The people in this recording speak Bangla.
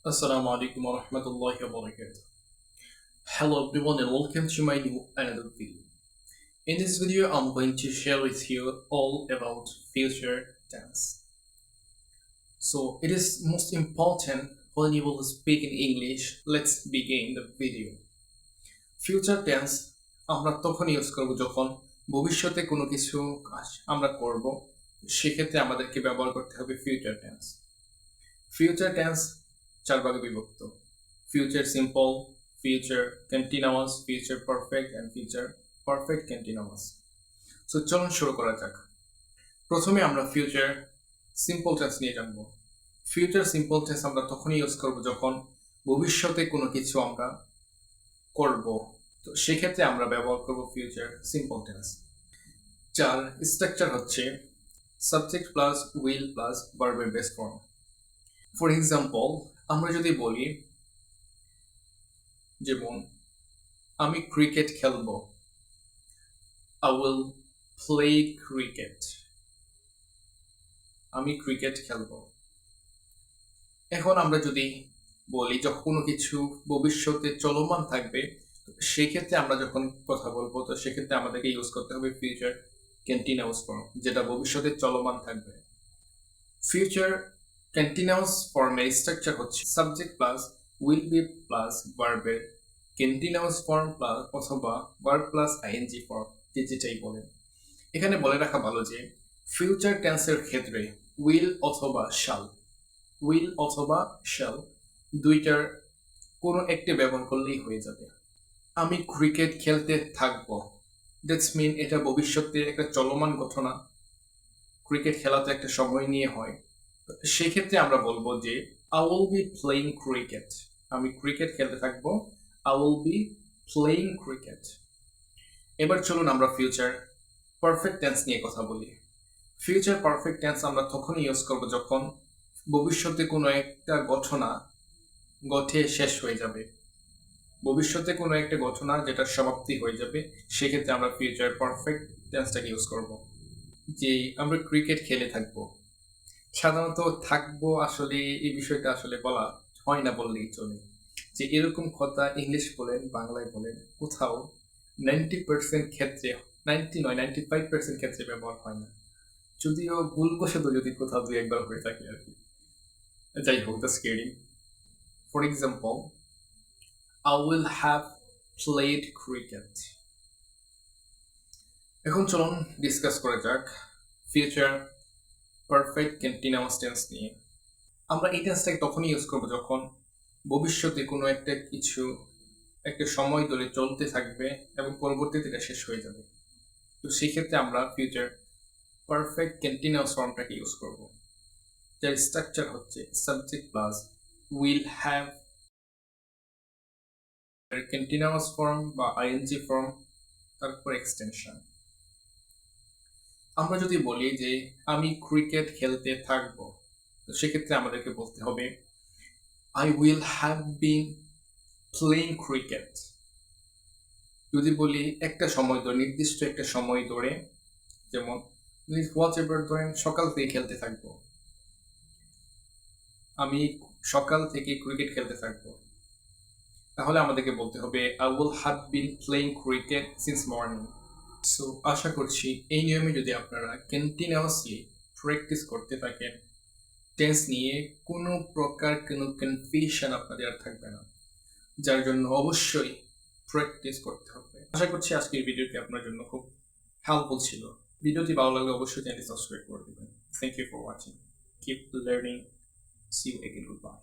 Assalamu alaikum wa rahmatullahi wa barakatuh. Hello everyone and welcome to my new another video. In this video I'm going to share with you all about future tense. So it is most important when you will speak in English. Let's begin the video. Future tense আমরা তখন ইউজ করব যখন ভবিষ্যতে কোনো কিছু আমরা করব সেক্ষেত্রে আমাদেরকে ব্যবহার করতে হবে ফিউচার টেন্স। ফিউচার টেন্স চার ভাগে বিভক্ত: future simple, future continuous, future perfect and future perfect continuous. So চলুন শুরু করা যাক। প্রথমে আমরা ফিউচার সিম্পল টেন্স নিয়ে জানব। ফিউচার সিম্পল টেন্স আমরা তখনই ইউজ করব যখন ভবিষ্যতে কোনো কিছু আমরা করব, তো সেক্ষেত্রে আমরা ব্যবহার করব ফিউচার সিম্পল টেন্স। যার স্ট্রাকচার হচ্ছে সাবজেক্ট প্লাস উইল প্লাস ভার্বের বেস ফর্ম। ফর এক্সাম্পল, আমরা যদি বলি যেমন আমি ক্রিকেট খেলবো, I will play cricket. আমি ক্রিকেট খেলবো। এখন আমরা যদি বলি যখন কোনো কিছু ভবিষ্যতে চলমান থাকবে, সেক্ষেত্রে আমরা যখন কথা বলবো তো সেক্ষেত্রে আমাদেরকে ইউজ করতে হবে ফিউচার কন্টিনিউয়াস ফর্ম, যেটা ভবিষ্যতে চলমান থাকবে। ফিউচার কন্টিনিউয়াস ফর্মের স্ট্রাকচার হচ্ছে subject plus will be plus ভার্বের কন্টিনিউয়াস ফর্ম প্লাস অথবা ভার্ব প্লাস আইএনজি ফর্ম, যেটাই বলেন। এখানে বলে রাখা ভালো যে ফিউচার টেন্সের ক্ষেত্রে উইল অথবা শ্যাল দুইটার কোনো একটি ব্যবহার করলেই হয়ে যাবে। আমি ক্রিকেট খেলতে থাকবো, দ্যাটস মিন এটা ভবিষ্যতে একটা চলমান ঘটনা। ক্রিকেট খেলা তো একটা সময় নিয়ে হয়, সেক্ষেত্রে আমরা বলবো যে I will be playing cricket. আমি ক্রিকেট খেলতে থাকবো, I will be playing cricket. এবার চলুন আমরা ফিউচার পারফেক্ট টেন্স নিয়ে কথা বলি। ফিউচার পারফেক্ট টেন্স আমরা তখনই ইউজ করব যখন ভবিষ্যতে কোনো একটা ঘটনা ঘটে শেষ হয়ে যাবে। ভবিষ্যতে কোনো একটা ঘটনা যেটা সমাপ্তি হয়ে যাবে, সেক্ষেত্রে আমরা ফিউচার পারফেক্ট টেন্সটাকে ইউজ করব। যে আমরা ক্রিকেট খেলে থাকবো, সাধারণত থাকবো আসলে এই বিষয়টা আসলে বলা হয় না বললেই চলে। যে এরকম কথা ইংলিশ বলেন বাংলায় বলেন কোথাও 90% ক্ষেত্রে, 95% ক্ষেত্রে ব্যবহার হয় না, যদিও ভুলবশত যদি কোথাও দুই একবার হয়ে থাকে আর কি। যাই হোক, দ্য স্কেডিং। For example, I will have played cricket. এখন চলুন ডিসকাস করা যাক ফিউচার পারফেক্ট কন্টিনিউয়াস টেন্স নিয়ে। আমরা এই টেন্সটাকে তখনই ইউজ করব যখন ভবিষ্যতে কোনো একটা কিছু একটা সময় ধরে চলতে থাকবে এবং পরবর্তীতে এটা শেষ হয়ে যাবে। তো সেক্ষেত্রে আমরা ফিউচার পারফেক্ট কন্টিনিউয়াস ফর্মটাকে ইউজ করব, যার স্ট্রাকচার হচ্ছে subject plus will have continuous form বা আইএনজি ফর্ম, তারপর এক্সটেনশন। আমরা যদি বলি যে আমি ক্রিকেট খেলতে থাকবো, তো সেক্ষেত্রে আমাদেরকে বলতে হবে I will have been playing cricket. যদি বলি একটা সময় ধরে, নির্দিষ্ট একটা সময় ধরে, যেমন হোয়াটএভার ধরেন সকাল থেকে খেলতে থাকবো, আমি সকাল থেকে ক্রিকেট খেলতে থাকবো, তাহলে আমাদেরকে বলতে হবে I will have been playing cricket since morning. So আশা করছি এই নিয়মে যদি আপনারা কন্টিনিউয়াসলি প্র্যাকটিস করতে থাকেন, টেন্স নিয়ে কোনো প্রকার কোনো কনফিউশন আপনাদের আর থাকবে না, যার জন্য অবশ্যই প্র্যাকটিস করতে হবে। আশা করছি আজকের ভিডিওটি আপনার জন্য খুব হেল্পফুল ছিল। ভিডিওটি ভালো লাগলে অবশ্যই চ্যানেলটি সাবস্ক্রাইব করে দেবেন। Thank you for watching. Keep learning. See you again. Good bye.